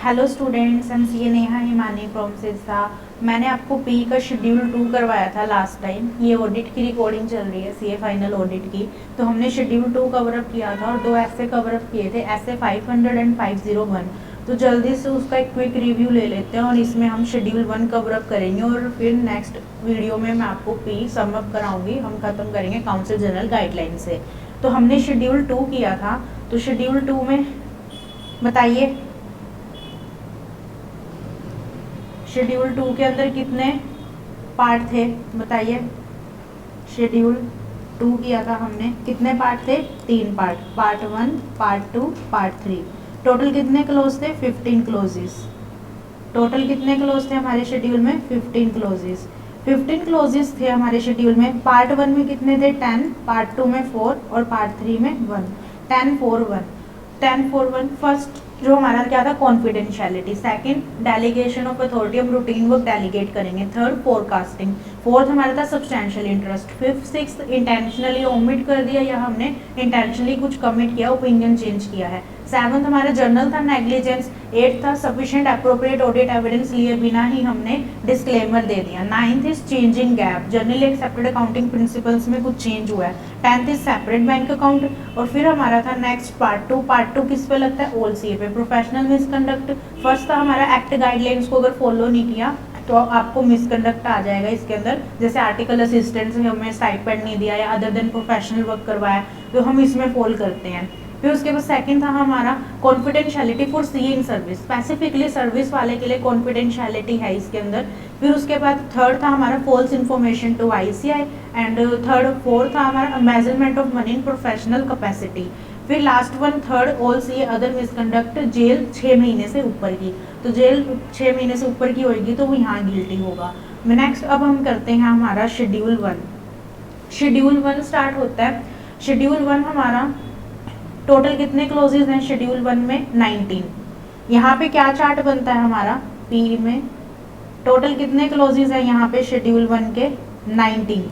Hello students, am C A Neha Himani from Sirsa. मैंने आपको P का शेड्यूल 2 करवाया था लास्ट टाइम। ये ऑडिट की रिकॉर्डिंग चल रही है, सीए फाइनल ऑडिट की। तो हमने शेड्यूल 2 कवर अप किया था और 2 ऐसे कवर अप किए थे, ऐसे 500 एंड 501। तो जल्दी से उसका एक क्विक रिव्यू ले लेते हैं और इसमें हम शेड्यूल 1 कवर अप करेंगे और फिर नेक्स्ट वीडियो में मैं आपको पी सम अप कराऊंगी। हम खत्म करेंगे काउंसिल जनरल गाइडलाइन से। तो हमने शेड्यूल 2 किया था, तो शेड्यूल 2 में बताइए शेड्यूल 2 के अंदर कितने पार्ट थे बताइए। शेड्यूल 2 किया था हमने, कितने पार्ट थे? 3 part, part 1, part 2, part 3। Total कितने क्लोज थे? 15 क्लोजेस। टोटल कितने क्लोज थे हमारे शेड्यूल में? 15 क्लोजेस। 15 क्लोजेस थे हमारे शेड्यूल में। पार्ट 1 में कितने थे? 10, पार्ट 2 में 4 और पार्ट 3 में 1। 10 4 1, 10 4 1। फर्स्ट जो हमारा क्या था? Confidentiality. Second, delegation of authority, हम रूटीन वर्क डेलीगेट करेंगे। Third, forecasting. फोर्थ हमारा था substantial interest. Fifth sixth, intentionally omit कर दिया या हमने इंटेंशनली कुछ कमिट किया, ओपिनियन चेंज किया है। सेवंथ हमारा जर्नल था नेग्लिजेंस। एट्थ था सफिशिएंट एप्रोप्रिएट ऑडिट एविडेंस लिए बिना ही हमने डिस्क्लेमर दे दिया। Ninth is changing gap, generally accepted accounting principles में कुछ चेंज हुआ है। Tenth is separate bank account. और फिर हमारा था नेक्स्ट पार्ट 2। पार्ट 2 किस पे लगता है? ऑल सीए पे, प्रोफेशनल मिसकंडक्ट। फर्स्ट था हमारा एक्ट गाइडलाइंस को अगर फॉलो नहीं किया तो आपको मिसकंडक्ट आ जाएगा इसके अंदर। जैसे आर्टिकल असिस्टेंट से हमें स्टाइपेंड नहीं दिया या अदर देन प्रोफेशनल वर्क करवाया, तो हम इसमें फॉल करते हैं। फिर उसके बाद सेकंड था हमारा confidentiality for CA in service, specifically service वाले के लिए कॉन्फिडेंशियलिटी है इसके अंदर। फिर उसके बाद थर्ड था हमारा false information to ICI and fourth था हमारा measurement of money in professional capacity. फिर last one third, all CA other misconduct, jail 6 महीने से ऊपर की। तो जेल 6 महीने से ऊपर की होगी तो वो यहाँ गिल्टी होगा। नेक्स्ट अब हम करते हैं हमारा शेड्यूल 1। शेड्यूल 1 स्टार्ट होता है। शेड्यूल 1 हमारा टोटल कितने क्लोजेज हैं शेड्यूल 1 में? 19। यहाँ पे क्या चार्ट बनता है हमारा? पी में टोटल कितने क्लोजेज हैं यहाँ पे शेड्यूल 1 के? 19।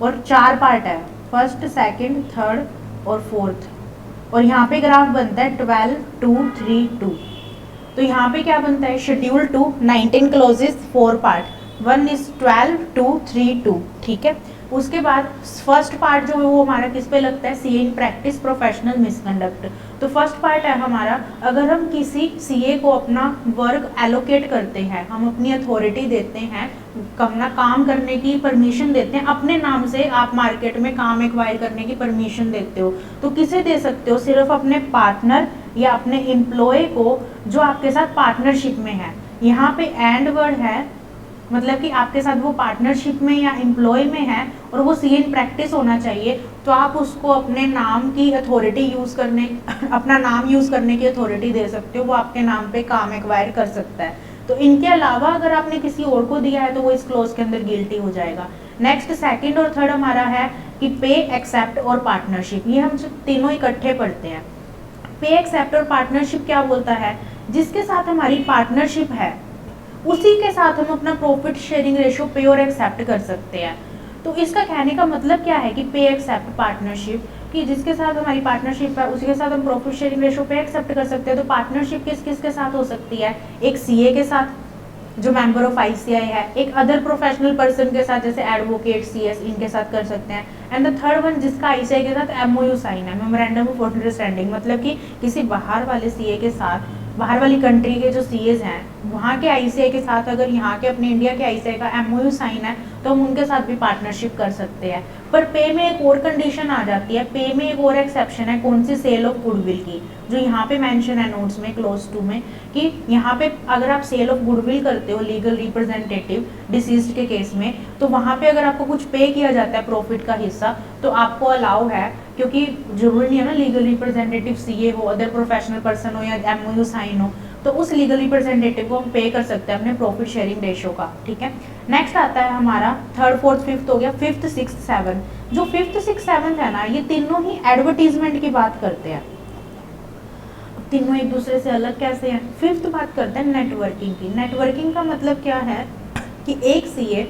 और 4 पार्ट है, फर्स्ट सेकंड थर्ड और फोर्थ। और यहाँ पे ग्राफ बनता है 12 2 3 2। तो यहाँ पे क्या बनता है? Schedule 2 19 clauses 4 part, 1 is 12 2 3 2। ठीक है। उसके बाद फर्स्ट पार्ट जो है वो हमारा किस पे लगता है? CA in practice professional misconduct. तो फर्स्ट पार्ट है हमारा, अगर हम किसी सीए को अपना वर्क एलोकेट करते हैं, हम अपनी अथॉरिटी देते हैं, अपना काम करने की परमिशन देते हैं, अपने नाम से आप मार्केट में काम एक्वायर करने की परमिशन देते हो, तो किसे दे सकते हो? सिर्फ अपने पार्टनर या अपने एम्प्लॉय को जो आपके साथ पार्टनरशिप में है। यहाँ पे एंड वर्ड है, मतलब कि आपके साथ वो पार्टनरशिप में या एम्प्लॉय में है और वो सीए इन प्रैक्टिस होना चाहिए, तो आप उसको अपने नाम की अथॉरिटी यूज़ करने अपना नाम यूज़ करने की अथॉरिटी दे सकते हो। वो आपके नाम पे काम एक्वायर कर सकता है। तो इनके अलावा अगर आपने किसी और को दिया है तो वो इस क्लोज के अंदर गिल्टी हो जाएगा। नेक्स्ट सेकंड और थर्ड हमारा है कि पे, एक्सेप्ट और पार्टनरशिप। ये हम तीनों इकट्ठे पढ़ते हैं। पे, एक्सेप्ट और पार्टनरशिप क्या बोलता है? जिसके साथ हमारी पार्टनरशिप है उसी के साथ हम अपना प्रॉफिट शेयरिंग रेशियो पे और एक्सेप्ट कर सकते हैं। तो इसका कहने का मतलब क्या है कि पे, एक्सेप्ट, पार्टनरशिप, कि जिसके साथ हमारी पार्टनरशिप है उसी के साथ हम प्रॉफिट शेयरिंग रेशियो पे एक्सेप्ट कर सकते हैं। तो पार्टनरशिप किस किस के साथ हो सकती है? एक सीए के साथ जो मेंबर ऑफ आईसीआई है, एक अदर प्रोफेशनल पर्सन के साथ जैसे एडवोकेट, सीएस, इनके साथ कर सकते हैं। एंड द थर्ड वन जिसका आईसीआई के साथ एमओयू साइन है, मेमोरेंडम ऑफ अंडरस्टैंडिंग, मतलब कि किसी बाहर वाले सीए के साथ, बाहर वाली कंट्री के जो सीएस हैं वहाँ के आईसीआई के साथ अगर यहाँ के अपने इंडिया के आईसीआई का एमओयू साइन है तो हम उनके साथ भी पार्टनरशिप कर सकते हैं। पर पे में एक और कंडीशन आ जाती है। पे में एक और एक्सेप्शन है, कौन सी? सेल ऑफ गुडविल की, जो यहाँ पे मेंशन है नोट्स में क्लोज 2 में, कि यहाँ पे अगर आप सेल ऑफ गुडविल करते हो लीगल रिप्रेजेंटेटिव डिसीज्ड के केस में, तो वहाँ पे अगर आपको कुछ पे किया जाता है प्रॉफिट का हिस्सा तो आपको अलाउ है, क्योंकि जरूरी नहीं है ना लीगल रिप्रेजेंटेटिव सीए हो, अदर प्रोफेशनल पर्सन हो या एमओयू साइन हो, तो उस लीगल रिप्रेजेंटेटिव को हम पे कर सकते हैं अपने प्रॉफिट शेयरिंग रेशियो का। ठीक है। नेक्स्ट आता है हमारा थर्ड फोर्थ फिफ्थ हो गया, फिफ्थ सिक्स्थ सेवन्थ। जो फिफ्थ सिक्स्थ सेवन्थ है ना, ये तीनों ही एडवर्टीजमेंट की बात करते हैं। तीनों एक दूसरे से अलग कैसे हैं? फिफ्थ बात करते हैं नेटवर्किंग की। नेटवर्किंग का मतलब क्या है कि एक सीए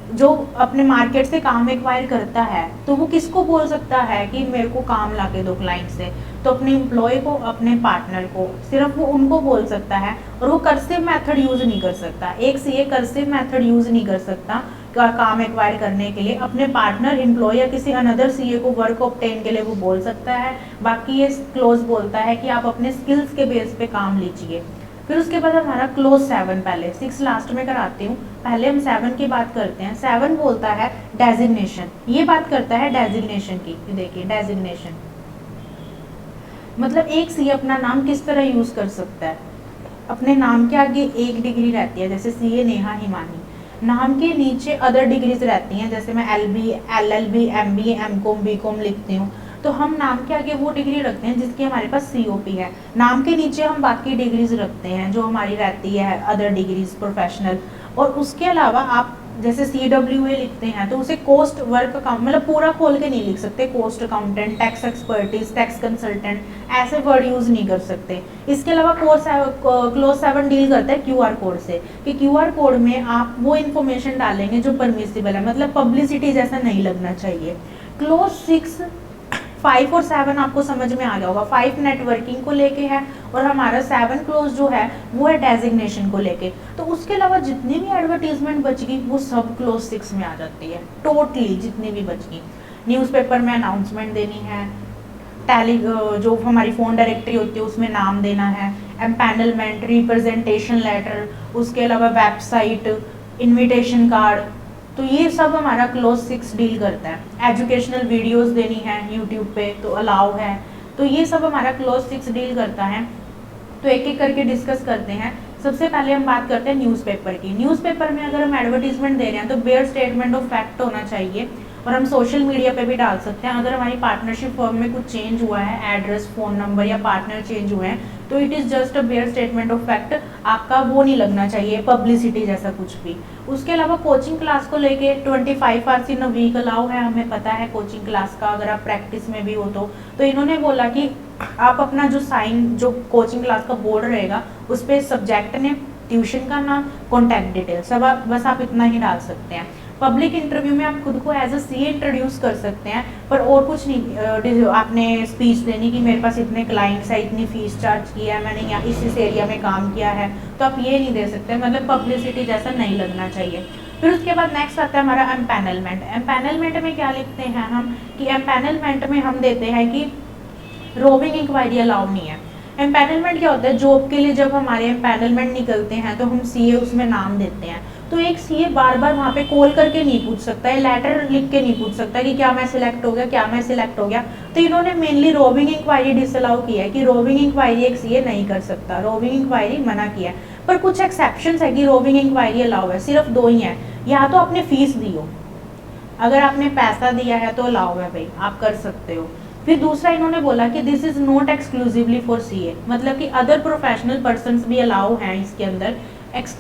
जो अपने मार्केट से काम एक्वायर करता है तो वो किसको बोल सकता है कि मेरे को काम ला के दो क्लाइंट से? तो अपने एम्प्लॉय को, अपने पार्टनर को सिर्फ वो उनको बोल सकता है, और वो कर्सिव मेथड यूज नहीं कर सकता। एक सीए कर्सिव मेथड यूज नहीं कर सकता काम एक्वायर करने के लिए। अपने पार्टनर, एम्प्लॉय या किसी अनदर सीए को वर्क ऑब्टेन के लिए वो बोल सकता है। बाकी ये क्लोज बोलता है कि आप अपने स्किल्स के बेस पे काम लीजिए। फिर उसके बाद हमारा क्लोज 7, पहले 6 लास्ट में कराती हूँ, पहले हम 7 की बात करते हैं। 7 बोलता है डेजिग्नेशन, ये बात करता है डेजिग्नेशन की। देखिए डेजिग्नेशन मतलब एक सीए अपना नाम किस तरह यूज कर सकता है। अपने नाम के आगे एक डिग्री रहती है, जैसे सीए नेहा हिमानी, नाम के नीचे अदर डिग्रीज रहती हैं, जैसे मैं LB, LLB, MBA, MCom, BCom लिखती हूँ, तो हम नाम के आगे वो डिग्री रखते हैं जिसकी हमारे पास सीओपी है। नाम के नीचे हम बाकी डिग्रीज रखते हैं जो हमारी रहती है अदर डिग्रीज प्रोफेशनल। और उसके अलावा आप जैसे CWA लिखते हैं तो उसे कोस्ट वर्क अकाउंट, मतलब पूरा खोल के नहीं लिख सकते, cost accountant, tax expertise, tax consultant, ऐसे वर्ड यूज नहीं कर सकते। इसके अलावा क्लोज 7 डील करता है QR कोड से, कि QR कोड में आप वो इन्फॉर्मेशन डालेंगे जो परमिसिबल है, मतलब पब्लिसिटी जैसा नहीं लगना चाहिए। क्लोज 6, 5 और 7 आपको समझ में आ गया होगा। 5 नेटवर्किंग को लेके है और हमारा 7 क्लोज जो है वो है डेजिग्नेशन को लेके। तो उसके अलावा जितनी भी एडवर्टीजमेंट बच गई वो सब क्लोज 6 में आ जाती है, टोटली जितनी भी बच गई। न्यूज़पेपर में अनाउंसमेंट देनी है, टैली जो हमारी फ़ोन डायरेक्टरी होती है उसमें नाम देना है, एम्पैनलमेंट, रिप्रेजेंटेशन लेटर, उसके अलावा वेबसाइट, इनविटेशन कार्ड, तो ये सब हमारा क्लोज 6 डील करता है। एजुकेशनल वीडियोस देनी है यूट्यूब पे तो अलाउ है, तो ये सब हमारा क्लोज 6 डील करता है। तो एक एक करके डिस्कस करते हैं। सबसे पहले हम बात करते हैं न्यूज़पेपर की। न्यूज़पेपर में अगर हम एडवर्टीजमेंट दे रहे हैं तो बेयर स्टेटमेंट ऑफ फैक्ट होना चाहिए, और हम सोशल मीडिया पे भी डाल सकते हैं। अगर हमारी पार्टनरशिप फर्म में कुछ चेंज हुआ है, एड्रेस, फ़ोन नंबर या पार्टनर चेंज हुए हैं, तो it is just a bare statement of fact, आपका वो नहीं लगना चाहिए पब्लिसिटी जैसा कुछ भी। उसके अलावा कोचिंग क्लास को लेके 25 hours in a week allow है, हमें पता है कोचिंग क्लास का, अगर आप प्रैक्टिस में भी हो तो इन्होंने बोला कि आप अपना जो साइन, जो कोचिंग क्लास का बोर्ड रहेगा उस पर सब्जेक्ट नेम, ट्यूशन का नाम, कॉन्टैक्ट डिटेल, सब बस आप इतना ही डाल सकते हैं। पब्लिक इंटरव्यू में आप खुद को एज अ सीए इंट्रोड्यूस कर सकते हैं, पर और कुछ नहीं। आपने स्पीच देनी कि मेरे पास इतने क्लाइंट्स है, इतनी फीस चार्ज की है, मैंने यहाँ इस एरिया में काम किया है, तो आप ये नहीं दे सकते, मतलब पब्लिसिटी जैसा नहीं लगना चाहिए। फिर उसके बाद नेक्स्ट आता है हमारा एम्पैनलमेंट। एम्पैनलमेंट में क्या लिखते हैं हम कि एम्पैनलमेंट में हम देते हैं कि रोविंग इंक्वायरी अलाउ नहीं है। एम्पैनलमेंट क्या होता है, जॉब के लिए जब हमारे एम्पैनलमेंट निकलते हैं तो हम सीए उसमें नाम देते हैं, तो एक सीए बार बार वहाँ पे कॉल करके नहीं पूछ सकता है, लेटर लिख के नहीं पूछ सकता कि क्या मैं सिलेक्ट हो गया, क्या मैं सिलेक्ट हो गया। तो इन्होंने मेनली रोविंग इंक्वायरी डिसअलाउ किया है कि रोविंग इंक्वायरी एक सीए नहीं कर सकता, रोविंग इंक्वायरी मना किया है। पर कुछ एक्सेप्शंस है कि रोविंग इंक्वायरी अलाउ है, सिर्फ 2 ही है। या तो आपने फीस दी हो, अगर आपने पैसा दिया है तो अलाउ है भाई, आप कर सकते हो। फिर दूसरा इन्होंने बोला कि this is not exclusively for CA, मतलब कि अदर प्रोफेशनल पर्सन्स भी अलाउ हैं इसके अंदर,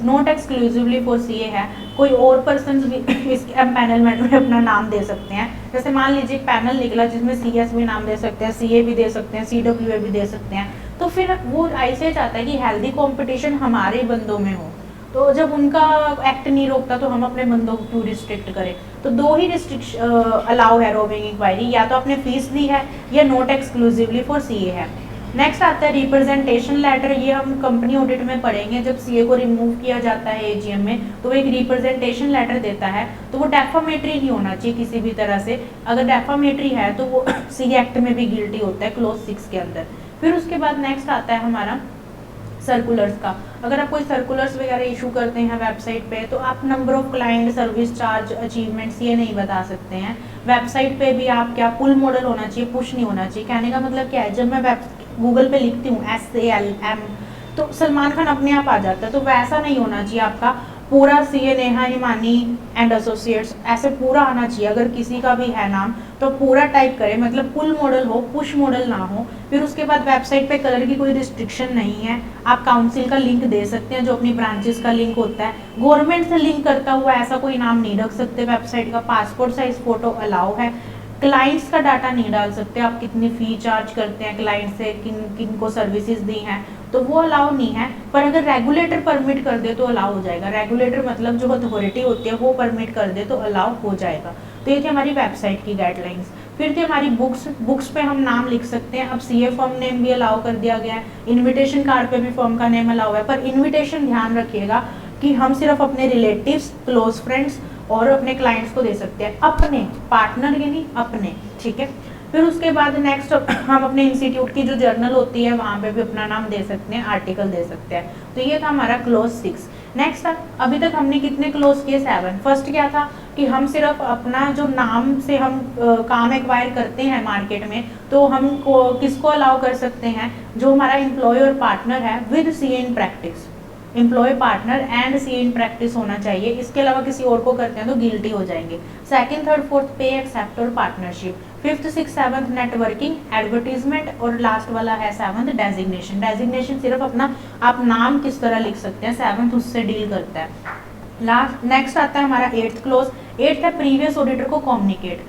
नॉट एक्सक्लूसिवली फॉर सीए है, कोई और पर्सन भी इस एम्पैनलमेंट में अपना नाम दे सकते हैं। जैसे मान लीजिए पैनल निकला जिसमें सीएस भी नाम दे सकते हैं, सीए भी दे सकते हैं, सीडब्ल्यूए भी दे सकते हैं, तो फिर वो ऐसे चाहता है कि हेल्दी कंपटीशन हमारे बंदों में हो। तो जब उनका एक्ट नहीं रोकता तो हम अपने बंदों को क्यों रिस्ट्रिक्ट करें। तो 2 ही रिस्ट्रिक्शन अलाउ है रोविंग इंक्वायरी, या तो आपने फीस दी है या नॉट एक्सक्लूसिवली फॉर सीए है। नेक्स्ट आता है रिप्रेजेंटेशन लेटर। ये हम कंपनी ऑडिट में पढ़ेंगे, जब सीए को रिमूव किया जाता है एजीएम में तो एक रिप्रेजेंटेशन लेटर देता है, तो वो डेफामेटरी नहीं होना चाहिए किसी भी तरह से। अगर डेफामेटरी है तो वो सी एक्ट में भी गिल्टी होता है क्लोज 6 के अंदर। फिर उसके बाद नेक्स्ट आता है हमारा सर्कुलर्स का। अगर आप कोई सर्कुलर्स वगैरह इशू करते हैं वेबसाइट पे तो आप number of client, service charge, achievements ये नहीं बता सकते हैं। वेबसाइट पे भी आप क्या पुल मॉडल होना चाहिए, पुश नहीं होना चाहिए। कहने का मतलब क्या है, जब मैं गूगल पे लिखती हूँ SALM तो सलमान खान अपने आप आ जाता है, तो वैसा नहीं होना चाहिए आपका पूरा CA Neha Himani and associates ऐसे पूरा आना चाहिए। अगर किसी का भी है नाम तो पूरा टाइप करें, मतलब पुल मॉडल हो, पुश मॉडल ना हो। फिर उसके बाद वेबसाइट पे कलर की कोई रिस्ट्रिक्शन नहीं है, आप काउंसिल का लिंक दे सकते हैं जो अपनी ब्रांचेस का लिंक होता है। गवर्नमेंट से लिंक करता हुआ ऐसा कोई नाम नहीं रख सकते वेबसाइट का। पासपोर्ट साइज फोटो अलाउ है। क्लाइंट्स का डाटा नहीं डाल सकते, आप कितनी फ़ी चार्ज करते हैं क्लाइंट से, किन को सर्विसेज दी हैं, तो वो अलाउ नहीं है। पर अगर रेगुलेटर परमिट कर दे तो अलाउ हो जाएगा। रेगुलेटर मतलब जो अथॉरिटी होती है वो परमिट कर दे तो अलाउ हो जाएगा। तो ये थी हमारी वेबसाइट की गाइडलाइंस। फिर थी हमारी बुक्स, बुक्स पे हम नाम लिख सकते हैं। अब सीए फर्म नेम भी अलाउ कर दिया गया है, इनविटेशन कार्ड पे भी फर्म का नेम अलाउ है, पर इनविटेशन ध्यान रखिएगा कि हम सिर्फ अपने रिलेटिव्स, क्लोज फ्रेंड्स और अपने क्लाइंट्स को दे सकते हैं, अपने पार्टनर के नहीं, अपने, ठीक है। फिर उसके बाद नेक्स्ट हम अपने इंस्टीट्यूट की जो जर्नल होती है वहाँ पे भी अपना नाम दे सकते हैं, आर्टिकल दे सकते हैं। तो ये था हमारा क्लोज 6। नेक्स्ट अभी तक हमने कितने क्लोज किए? 7। फर्स्ट क्या था कि हम सिर्फ अपना जो नाम से हम काम एक्वायर करते हैं मार्केट में, तो हम किसको अलाउ कर सकते हैं? जो हमारा एम्प्लॉय और पार्टनर है with CA in practice, employ partner and CA in practice होना चाहिए। इसके अलावा किसी और को करते हैं तो गिल्टी हो जाएंगे। सेकंड, थर्ड, फोर्थ पे, एक्सेप्ट और partnership. Fifth, six, seventh networking, advertisement और लास्ट वाला है सेवंथ डेजिग्नेशन। डेजिग्नेशन सिर्फ अपना आप नाम किस तरह लिख सकते हैं, सेवंथ उससे डील करता है। लास्ट नेक्स्ट आता है हमारा 8th क्लोज। 8th है प्रीवियस ऑडिटर को कम्युनिकेट।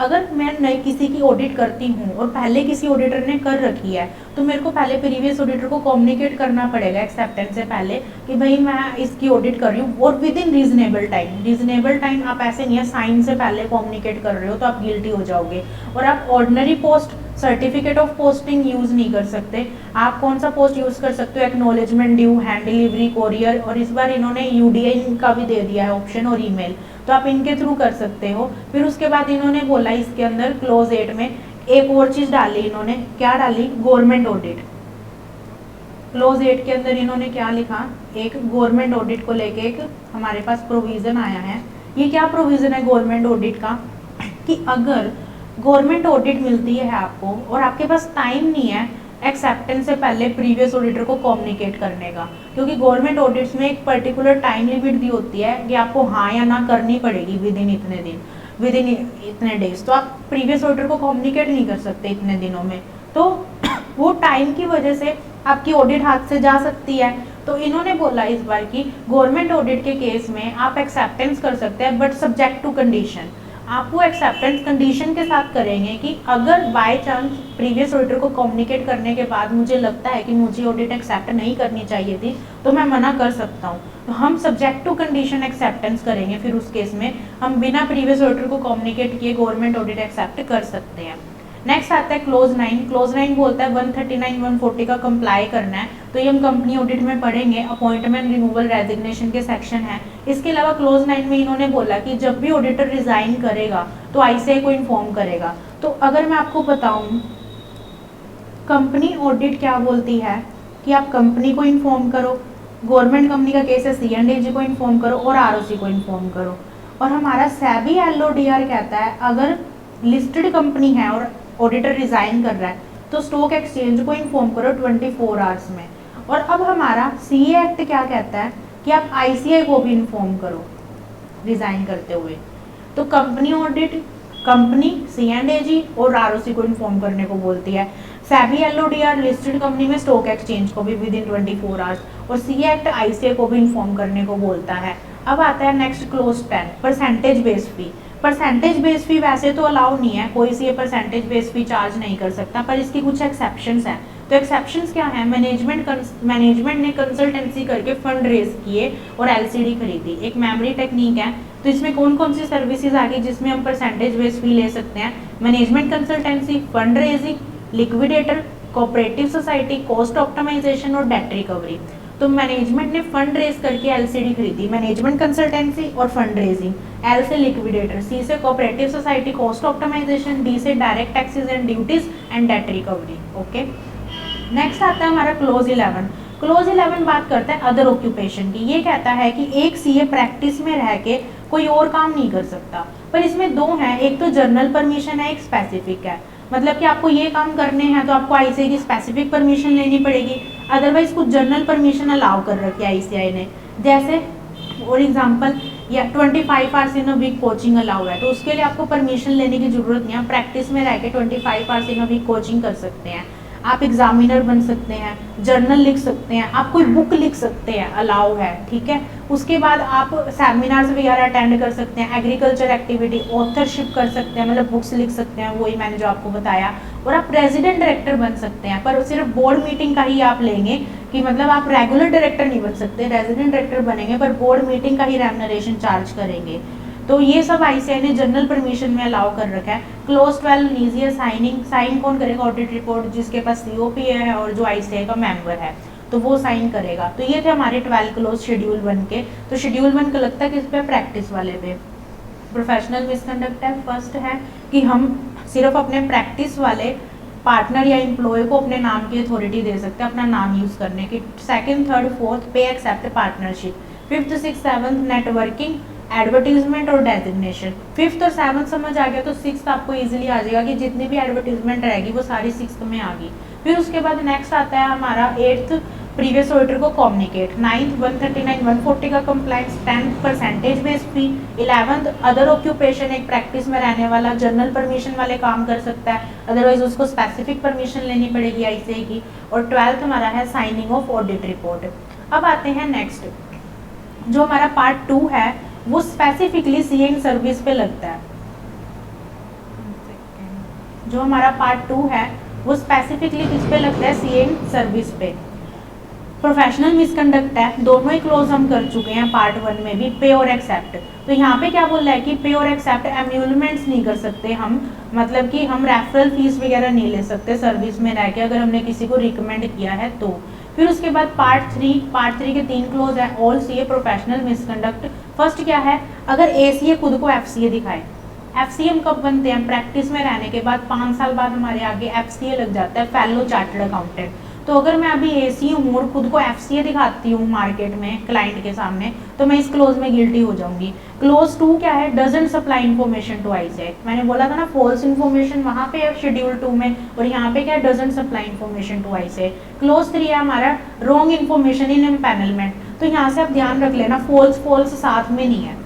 अगर मैं नई किसी की ऑडिट करती हूँ और पहले किसी ऑडिटर ने कर रखी है तो मेरे को पहले प्रीवियस ऑडिटर को कम्युनिकेट करना पड़ेगा एक्सेप्टेंस से पहले कि भाई मैं इसकी ऑडिट कर रही हूँ, और with in reasonable time. Reasonable time आप ऐसे नहीं है साइन से पहले कम्युनिकेट कर रहे हो तो आप गिल्टी हो जाओगे। और आप ordinary post, certificate of posting use नहीं कर सकते। आप कौन सा पोस्ट यूज कर सकते हो? Acknowledgement due, hand delivery, courier, और इस बार इन्होंने यूडीआई का भी दे दिया है ऑप्शन, और ईमेल, तो आप इनके थ्रू कर सकते हो। फिर उसके बाद इन्होंने बोला इसके अंदर क्लोज 8 में एक और चीज डाली इन्होंने, क्या डाली? Government audit. क्लोज 8 के अंदर इन्होंने क्या लिखा? एक गवर्नमेंट ऑडिट को लेके एक हमारे पास प्रोविजन आया है। ये क्या प्रोविजन है गवर्नमेंट ऑडिट का? कि अगर गवर्नमेंट ऑडिट मिलती है आपको और आपके पास टाइम नहीं है एक्सेप्टेंस से पहले प्रीवियस ऑडिटर को कम्युनिकेट करने का, क्योंकि गवर्नमेंट ऑडिट्स में एक पर्टिकुलर टाइम लिमिट दी होती है कि आपको हाँ या ना करनी पड़ेगी विद इन इतने दिन, विद इन इतने डेज। तो आप प्रीवियस ऑडिटर को कम्युनिकेट नहीं कर सकते इतने दिनों में, तो वो टाइम की वजह से आपकी ऑडिट हाथ से जा सकती है। तो इन्होंने बोला इस बार की गवर्नमेंट ऑडिट के केस में आप एक्सेप्टेंस कर सकते हैं, बट सब्जेक्ट टू कंडीशन। आप वो एक्सेप्टेंस कंडीशन के साथ करेंगे कि अगर बाय चांस प्रीवियस ऑडिटर को कम्युनिकेट करने के बाद मुझे लगता है कि मुझे ऑडिट एक्सेप्ट नहीं करनी चाहिए थी तो मैं मना कर सकता हूँ। तो हम सब्जेक्ट टू कंडीशन एक्सेप्टेंस करेंगे, फिर उस केस में हम बिना प्रीवियस ऑडिटर को कम्युनिकेट किए गवर्नमेंट ऑडिट एक्सेप्ट कर सकते हैं। नेक्स्ट आता है क्लोज 9। क्लोज 9 बोलता है 139 140 का कंप्लाई करना है, तो ये हम कंपनी ऑडिट में पढ़ेंगे, अपॉइंटमेंट, रिमूवल, रेजिग्नेशन के सेक्शन है। इसके अलावा क्लोज 9 में इन्होंने बोला कि जब भी ऑडिटर रिजाइन करेगा तो आईसीआई को इन्फॉर्म करेगा। तो अगर मैं आपको बताऊं कंपनी ऑडिट क्या बोलती है कि आप कंपनी को इन्फॉर्म करो, गवर्नमेंट कंपनी का केस है C&AG को इन्फॉर्म करो और ROC को इन्फॉर्म करो। और हमारा SEBI LODR कहता है अगर लिस्टेड कंपनी है और ऑडिटर रिजाइन कर रहा है तो स्टॉक एक्सचेंज को इन्फॉर्म करो 24 आवर्स में। और अब हमारा CA एक्ट क्या कहता है कि आप ICAI को भी इन्फॉर्म करो रिजाइन करते हुए। तो कंपनी ऑडिट कंपनी, C&AG और ROC को इन्फॉर्म करने को बोलती है। SEBI LODR लिस्टेड कंपनी में स्टॉक एक्सचेंज को भी विद इन 24 आवर्स, और CA एक्ट ICAI को भी इन्फॉर्म करने को बोलता है। अब आता है नेक्स्ट क्लोज 10 परसेंटेज बेस फी। परसेंटेज बेस फी वैसे तो अलाउ नहीं है, कोई सी परसेंटेज बेस फी चार्ज नहीं कर सकता, पर इसकी कुछ एक्सेप्शंस हैं। तो एक्सेप्शंस क्या है? मैनेजमेंट ने कंसल्टेंसी करके फंड रेज किए और LCD खरीदी, एक मेमोरी टेक्निक है। तो इसमें कौन कौन सी सर्विसेज आ गई जिसमें हम परसेंटेज बेस फी ले सकते हैं? Management consultancy, fund raising, liquidator, cooperative society, cost optimisation और डेट रिकवरी। तो मैनेजमेंट ने फंड रेज करके LCD खरीदी, मैनेजमेंट कंसल्टेंसी और फंड रेजिंग, L से लिक्विडेटर, C से cooperative society, cost optimisation, D से direct taxes and duties and debt recovery. Okay, next आता है हमारा क्लोज 11। क्लोज 11 बात करता है अदर ऑक्यूपेशन की। ये कहता है कि एक CA प्रैक्टिस में रह के कोई और काम नहीं कर सकता, पर इसमें दो हैं, एक तो जर्नल परमिशन है, एक स्पेसिफिक है। मतलब कि आपको ये काम करने हैं तो आपको ICAI की स्पेसिफिक परमिशन लेनी पड़ेगी, अदरवाइज कुछ जर्नल परमिशन अलाउ कर रखी है ICAI ने। जैसे फॉर एग्जांपल या 25 hours in a week coaching allow है, तो उसके लिए आपको परमिशन लेने की जरूरत नहीं है, प्रैक्टिस में रह के 25 hours in a week coaching कर सकते हैं। आप एग्जामिनर बन सकते हैं, जर्नल लिख सकते हैं, आप कोई बुक लिख सकते हैं, अलाउ है, ठीक है। उसके बाद आप सेमिनार्स वगैरह अटेंड कर सकते हैं, एग्रीकल्चर एक्टिविटी, ऑथरशिप कर सकते हैं, मतलब बुक्स लिख सकते हैं, वही मैंने जो आपको बताया। और आप प्रेसिडेंट डायरेक्टर बन सकते हैं, पर सिर्फ बोर्ड मीटिंग का ही आप लेंगे, कि मतलब आप रेगुलर डायरेक्टर नहीं बन सकते, रेजिडेंट डायरेक्टर बनेंगे पर बोर्ड मीटिंग का ही रेम्यूनरेशन चार्ज करेंगे। तो ये सब ICAI ने जनरल परमिशन में अलाउ कर रखा है। क्लोज 12 लीजिए साइनिंग, साइन कौन करेगा? ऑडिट रिपोर्ट जिसके पास COP है और जो ICAI का मेंबर है तो वो साइन करेगा। तो ये थे हमारे 12 क्लोज शेड्यूल 1 के। तो शेड्यूल 1 का लगता है किस पे? प्रैक्टिस वाले पे। प्रोफेशनल मिसकंडक्ट है, फर्स्ट है कि हम सिर्फ अपने प्रैक्टिस वाले पार्टनर या एम्प्लॉय को अपने नाम की अथॉरिटी दे सकते हैं अपना नाम यूज करने की। सेकंड, थर्ड, फोर्थ पे accept partnership. Fifth, six, seventh networking, advertisement और डेजिग्नेशन। फिफ्थ और सेवंथ समझ आ गया तो सिक्स आपको इजीली आ जाएगा कि जितनी भी एडवर्टीजमेंट रहेगी वो सारी सिक्स में आ गई। फिर उसके बाद नेक्स्ट आता है हमारा एट्थ, प्रीवियस ऑडिटर को कम्युनिकेट। नाइन्थ 139 140 का compliance. 10th percentage based fee. 11th other occupation, एक प्रैक्टिस में रहने वाला जनरल परमिशन वाले काम कर सकता है, अदरवाइज उसको स्पेसिफिक परमिशन लेनी पड़ेगी ICAI की। और 12th हमारा है साइनिंग ऑफ ऑडिट रिपोर्ट। अब आते हैं नेक्स्ट, जो हमारा पार्ट 2 है वो स्पेसिफिकली CA इन सर्विस पे लगता है। जो हमारा पार्ट 2 है वो स्पेसिफिकली किस पे लगता है? CA इन सर्विस पे। प्रोफेशनल मिसकंडक्ट है, दोनों ही क्लोज हम कर चुके हैं पार्ट 1 में भी, पे और एक्सेप्ट। तो यहाँ पे क्या बोल रहा है कि पे और एक्सेप्ट एम्यूलमेंट्स नहीं कर सकते हम, मतलब कि हम रेफरल फीस वगैरह नहीं ले सकते सर्विस में रह के अगर हमने किसी को रिकमेंड किया है तो। फिर उसके बाद पार्ट 3 के 3 क्लोज है। All CA professional misconduct. First क्या है? अगर ACA खुद को FCA दिखाए। FCA हम कब बनते हैं? प्रैक्टिस में रहने के बाद 5 साल बाद हमारे आगे FCA लग जाता है, फेलो चार्टर्ड अकाउंटेंट। तो अगर मैं अभी ACA हूँ और खुद को FCA दिखाती हूँ मार्केट में क्लाइंट के सामने तो मैं इस क्लोज में गिल्टी हो जाऊंगी। क्लोज 2 क्या है? Doesn't supply information to ICAI। मैंने बोला था ना फॉल्स इन्फॉर्मेशन वहाँ पे है शेड्यूल 2 में, और यहाँ पे क्या है? Doesn't supply information to ICAI। Clause 3 है हमारा रॉन्ग इन्फॉर्मेशन इन एम्पैनलमेंट। तो यहाँ से आप ध्यान रख लेना फॉल्स साथ में नहीं है,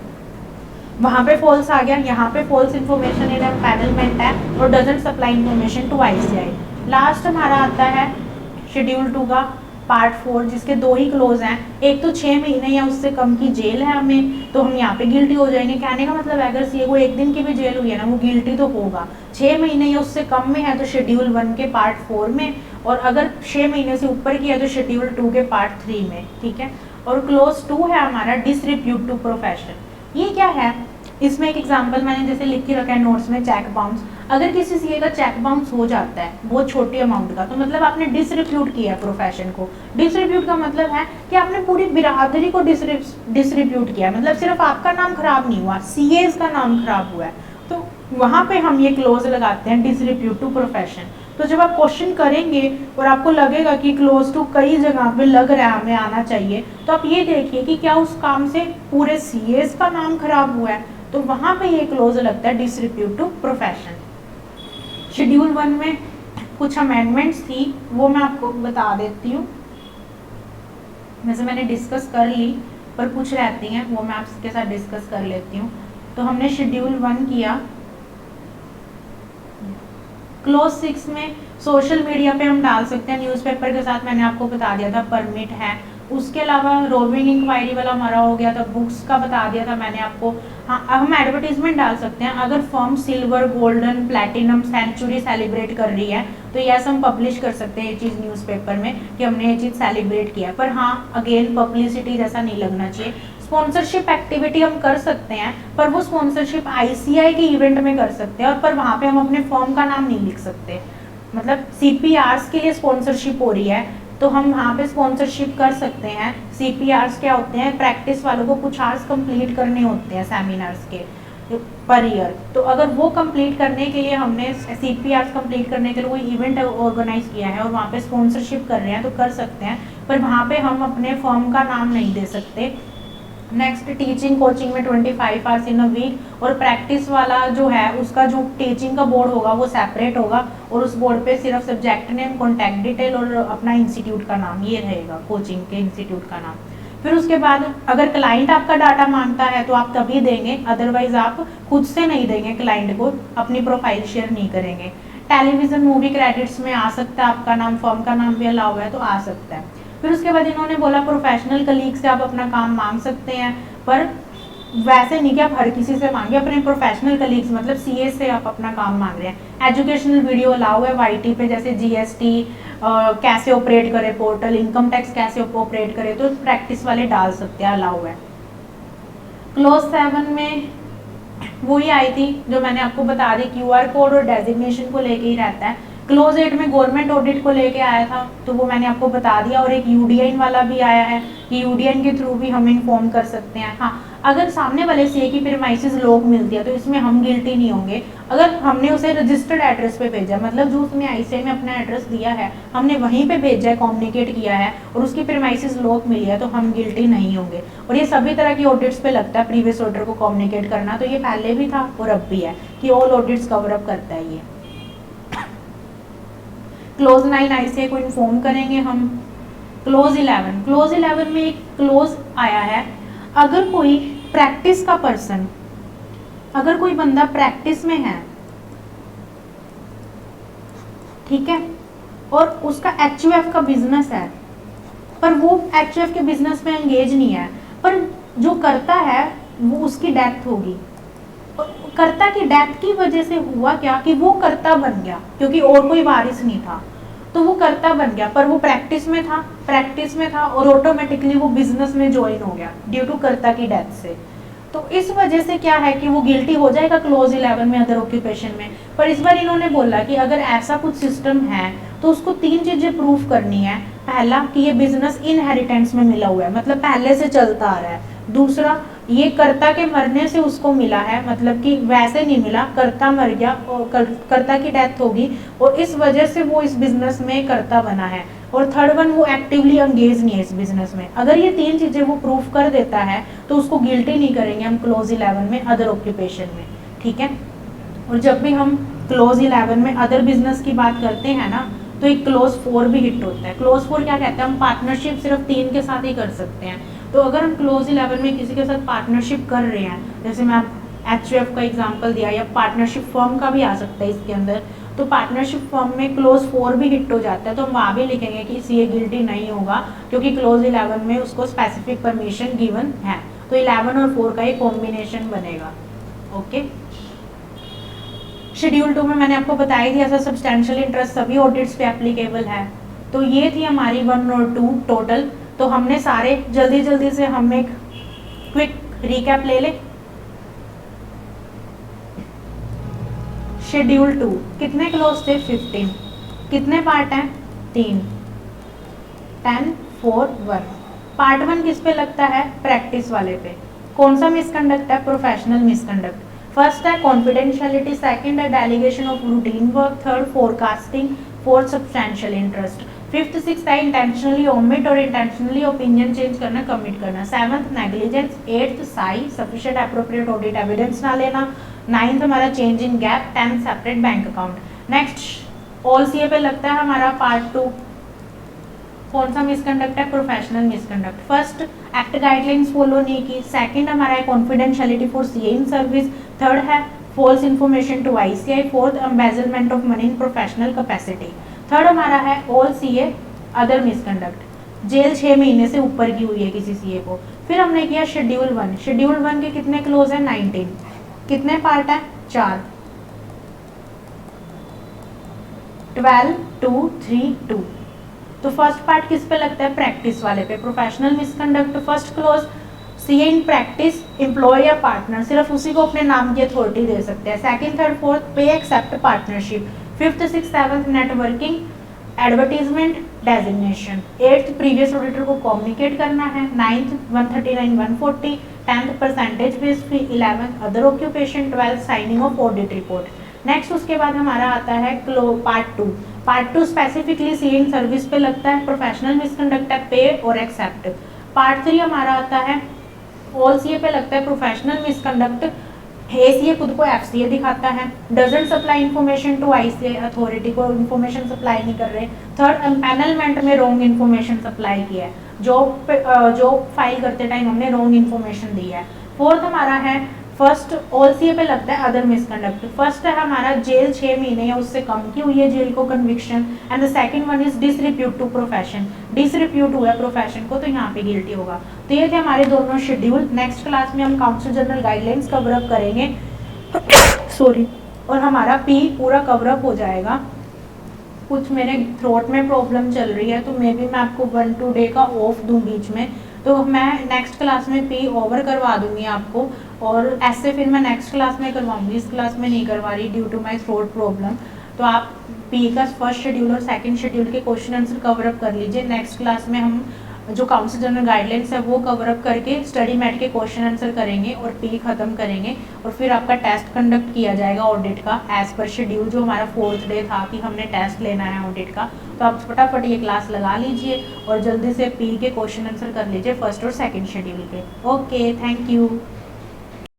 वहाँ पे फॉल्स आ गया, यहाँ पे फॉल्स इन्फॉर्मेशन इन एम्पैनलमेंट है और doesn't supply information to ICAI। Last हमारा आता है शेड्यूल 2 का पार्ट 4 जिसके 2 ही क्लोज हैं। एक तो 6 महीने या उससे कम की जेल है हमें, तो हम यहाँ पे गिल्टी हो जाएंगे। कहने का मतलब है अगर CA को 1 दिन की भी जेल हुई है ना वो गिल्टी तो होगा। 6 महीने या उससे कम में है तो शेड्यूल 1 के पार्ट 4 में, और अगर 6 महीने से ऊपर की है तो शेड्यूल 2 के पार्ट 3 में, ठीक है। और क्लोज 2 है हमारा डिसरिप्यूट टू प्रोफेशन। ये क्या है? इसमें एक एग्जांपल मैंने जैसे लिख के रखा है नोट्स में, चेक बाउंस। अगर किसी CA का चेक बाउंस हो जाता है बहुत छोटी अमाउंट का, तो मतलब आपने डिसरिप्यूट किया है प्रोफेशन को। डिसरिप्यूट का मतलब है कि आपने पूरी बिरादरी को डिसरिप्यूट किया, मतलब सिर्फ आपका नाम खराब नहीं हुआ, CAs का नाम खराब हुआ है। तो वहाँ पे हम ये क्लोज लगाते हैं डिसरिप्यूट टू प्रोफेशन। तो जब आप क्वेश्चन करेंगे और आपको लगेगा कि क्लोज टू कई जगह पे लग रहा है हमें आना चाहिए, तो आप ये देखिए कि क्या उस काम से पूरे CAs का नाम खराब हुआ है, तो वहाँ पे ये क्लोज लगता है डिसरिप्यूट टू प्रोफेशन। शेड्यूल 1 में कुछ अमेंडमेंट्स थी वो मैं आपको बता देती हूँ, वैसे मैंने डिस्कस कर ली पर कुछ रहती हैं वो मैं आपके साथ डिस्कस कर लेती हूँ। तो हमने शेड्यूल 1 किया। क्लोज 6 में सोशल मीडिया पे हम डाल सकते हैं न्यूज़पेपर के साथ, मैंने आपको बता दिया था परमिट है। उसके अलावा रोविंग इंक्वायरी वाला हमारा हो गया था, बुक्स का बता दिया था मैंने आपको। हाँ, अब हम एडवर्टीजमेंट डाल सकते हैं अगर firm silver, golden, platinum, century celebrate कर रही है तो यस हम पब्लिश कर सकते हैं ये चीज़ न्यूज़पेपर में कि हमने ये चीज़ सेलिब्रेट किया। पर हाँ अगेन पब्लिसिटी जैसा नहीं लगना चाहिए। स्पॉन्सरशिप एक्टिविटी हम कर सकते हैं पर वो स्पॉन्सरशिप ICAI के इवेंट में कर सकते हैं, और पर वहाँ पे हम अपने फर्म का नाम नहीं लिख सकते। मतलब CPRs के लिए स्पॉन्सरशिप हो रही है तो हम वहाँ पे स्पॉन्सरशिप कर सकते हैं। CPRs क्या होते हैं? प्रैक्टिस वालों को कुछ आवर्स कंप्लीट करने होते हैं सेमिनार्स के पर ईयर, तो अगर वो कंप्लीट करने के लिए हमने CPRs कंप्लीट करने के लिए कोई इवेंट ऑर्गेनाइज किया है और वहाँ पे स्पॉन्सरशिप कर रहे हैं तो कर सकते हैं, पर वहाँ पे हम अपने फर्म का नाम नहीं दे सकते। नेक्स्ट टीचिंग कोचिंग में 25 आवर्स इन अ वीक, और प्रैक्टिस वाला जो है उसका जो टीचिंग का बोर्ड होगा वो सेपरेट होगा और उस बोर्ड पे सिर्फ सब्जेक्ट नेम, कॉन्टैक्ट डिटेल और अपना इंस्टीट्यूट का नाम ये रहेगा, कोचिंग के इंस्टीट्यूट का नाम। फिर उसके बाद अगर क्लाइंट आपका डाटा मांगता है तो आप तभी देंगे, अदरवाइज आप खुद से नहीं देंगे, क्लाइंट को अपनी प्रोफाइल शेयर नहीं करेंगे। टेलीविजन मूवी क्रेडिट्स में आ सकता है आपका नाम, फर्म का नाम भी अलाउ है तो आ सकता है। फिर उसके बाद इन्होंने बोला प्रोफेशनल कलीग से आप अपना काम मांग सकते हैं, पर वैसे नहीं कि आप हर किसी से मांगे, अपने प्रोफेशनल कलीग्स मतलब CA से आप अपना काम मांग रहे हैं। एजुकेशनल वीडियो अलाउ है YT पे, जैसे GST कैसे ऑपरेट करे पोर्टल, इनकम टैक्स कैसे ऑपरेट करे, तो प्रैक्टिस वाले डाल सकते हैं, अलाउ है। क्लोज 7 में वही आई थी जो मैंने आपको बता दी, क्यूआर कोड और डेजिग्नेशन को लेके ही रहता है। क्लोज एट में गवर्नमेंट ऑडिट को लेके आया था, तो वो मैंने आपको बता दिया। और एक यूडीएन वाला भी आया है कि यूडीएन के थ्रू भी हम इन्फॉर्म कर सकते हैं। हाँ, अगर सामने वाले सीए की प्रीमाइसेस लॉक मिलती है तो इसमें हम गिल्टी नहीं होंगे। अगर हमने उसे रजिस्टर्ड एड्रेस पे भेजा, मतलब जो उसने आईसीआई में अपना एड्रेस दिया है हमने वहीं पे भेजा है, कम्युनिकेट किया है और उसकी प्रीमाइसेस लॉक मिली है, तो हम गिल्टी नहीं होंगे। और ये सभी तरह की ऑडिट्स पे लगता है प्रीवियस ऑर्डर को कम्युनिकेट करना, तो ये पहले भी था और अब भी है कि ऑल ऑडिट्स कवर अप करता है ये। क्लोज 9 आईसीआई को इन्फॉर्म करेंगे हम। क्लोज 11 में एक क्लोज आया है, अगर कोई प्रैक्टिस का पर्सन, अगर कोई बंदा प्रैक्टिस में है, ठीक है, और उसका एचयूएफ का बिजनेस है, पर वो एचयूएफ के बिजनेस में एंगेज नहीं है, पर जो करता है वो उसकी डेथ होगी। कर्ता की डेथ की वजह से हुआ क्या कि वो कर्ता बन गया, क्योंकि और कोई वारिस नहीं था, तो वो कर्ता बन गया, पर वो प्रैक्टिस में था और ऑटोमेटिकली वो बिजनेस में ज्वाइन हो गया ड्यू टू कर्ता की डेथ से। तो इस वजह से क्या है कि वो गिल्टी हो जाएगा क्लोज 11 में अदर ऑक्यूपेशन में। पर इस बार इन्होंने बोला कि अगर ऐसा कुछ सिस्टम है तो उसको 3 चीजें प्रूफ करनी है। पहला कि ये बिजनेस इनहेरिटेंस में मिला हुआ है, मतलब पहले से चलता आ रहा है। दूसरा, ये कर्ता के मरने से उसको मिला है, मतलब कि वैसे नहीं मिला, कर्ता मर गया और कर्ता की डेथ होगी और इस वजह से वो इस बिजनेस में कर्ता बना है। और थर्ड वन, वो एक्टिवली एंगेज नहीं है इस बिजनेस में। अगर ये 3 चीजें वो प्रूफ कर देता है तो उसको गिल्टी नहीं करेंगे हम क्लोज 11 में अदर ऑक्यूपेशन में, ठीक है। और जब भी हम क्लोज 11 में अदर बिजनेस की बात करते हैं ना, तो एक क्लोज 4 भी हिट होता है। क्लोज 4 क्या कहते हैं, हम पार्टनरशिप सिर्फ 3 के साथ ही कर सकते हैं। तो अगर हम क्लोज 11 में किसी के साथ पार्टनरशिप कर रहे हैं, जैसे मैं एचयूएफ का एग्जांपल दिया, या पार्टनरशिप फर्म का भी आ सकता है इसके अंदर, तो पार्टनरशिप फर्म में क्लोज 4 भी हिट हो जाता है, तो हम वहाँ भी लिखेंगे कि सीए गिल्टी नहीं होगा, क्योंकि क्लोज 11 में उसको स्पेसिफिक परमिशन गिवन है। तो 11 और 4 का एक कॉम्बिनेशन बनेगा। ओके, शेड्यूल 2 में मैंने आपको बताई थी ऐसा सब्सटेंशियल इंटरेस्ट सभी ऑडिट्स पे एप्लीकेबल है। तो ये थी हमारी 1 और 2 टोटल। तो हमने सारे जल्दी से हम एक क्विक रिकैप ले ले। शेड्यूल 2 कितने क्लोज थे, 15। कितने पार्ट हैं, 3, 10, 4, 1। पार्ट 1 किस पे लगता है, प्रैक्टिस वाले पे। कौन सा मिसकंडक्ट है, प्रोफेशनल मिसकंडक्ट। फर्स्ट है कॉन्फिडेंशियलिटी, सेकंड है delegation of routine work, third forecasting, fourth substantial interest, fifth sixth है इंटेंशनली ओमिट और इंटेंशनली ओपिनियन चेंज करना, कमिट करना, seventh negligence, eighth Sai sufficient appropriate audit evidence ना लेना, नाइन्थ हमारा change in gap, 10th separate bank account. Next all CA पे लगता है हमारा पार्ट 2। कौन सा मिसकंडक्ट है, professional misconduct. First, act guidelines follow नहीं की। सेकंड हमारा है confidentiality for CA in service. Third है false information to ICI. Fourth, embezzlement of money in professional capacity. Third हमारा है all CA other misconduct, jail 6 महीने से ऊपर की हुई है किसी सीए को। फिर हमने किया शेड्यूल 1। शेड्यूल 1 के कितने क्लोज है, 19। कितने पार्ट है, 4, 12, 2, 3, 2। तो फर्स्ट पार्ट किस पे लगता है, प्रैक्टिस वाले पे, professional misconduct. First clause, CA in practice, employ या पार्टनर सिर्फ उसी को अपने नाम की अथॉरिटी दे सकते हैं। सेकंड, थर्ड, फोर्थ, पे accept partnership. Fifth, six, seventh, networking, advertisement, designation. Eighth, previous auditor को कम्युनिकेट करना है। Ninth, 139, 140। 10th, percentage based fee. 11th, other occupation. 12th, signing off audit report. Next उसके बाद हमारा आता है part 2। Part 2 specifically CA in service पे लगता है, प्रोफेशनल मिसकंडक्ट है, पे और एक्सेप्ट। पार्ट 3 हमारा आता है ऑल सीए पे लगता है, प्रोफेशनल मिसकंडक्ट, एसीए खुद को एफसीए दिखाता है, doesn't supply information to ICA, authority को इन्फॉर्मेशन सप्लाई नहीं कर रहे। थर्ड, एम्पैनलमेंट में रॉन्ग इन्फॉर्मेशन सप्लाई किया है, जॉब फाइल करते टाइम हमने रॉन्ग इन्फॉर्मेशन दी है। फोर्थ हमारा है फर्स्ट ऑल सीए पे लगता है अदर मिसकंडक्ट। फर्स्ट है हमारा जेल 6 महीने या उससे कम की हुई है जेल को conviction, and the second one is disrepute to profession, disrepute हुआ है प्रोफेशन को, तो यहाँ पे गिल्टी होगा। तो ये थे हमारे दोनों शेड्यूल। नेक्स्ट क्लास में हम council general guidelines cover up करेंगे सॉरी, और हमारा पी पूरा कवर अप हो जाएगा। कुछ मेरे थ्रोट में प्रॉब्लम चल रही है, तो मे बी मैं आपको 1-2 डे का ऑफ दूँ बीच में, तो मैं नेक्स्ट क्लास में पी ओवर करवा दूंगी आपको। और ऐसे फिर मैं नेक्स्ट क्लास में करवाऊंगी, इस क्लास में नहीं करवा रही due to my throat problem. तो आप पी का फर्स्ट शेड्यूल और सेकंड शेड्यूल के क्वेश्चन आंसर कवर अप कर लीजिए। नेक्स्ट क्लास में हम जो काउंसिल जनरल गाइडलाइंस है वो कवर अप करके स्टडी मैट के क्वेश्चन आंसर करेंगे और पी खत्म करेंगे, और फिर आपका टेस्ट कंडक्ट किया जाएगा ऑडिट का एज पर शेड्यूल, जो हमारा 4th डे था कि हमने टेस्ट लेना है ऑडिट का। तो आप फटाफट ये क्लास लगा लीजिए और जल्दी से पी के क्वेश्चन आंसर कर लीजिए फर्स्ट और सेकेंड शेड्यूल के। Okay, thank you.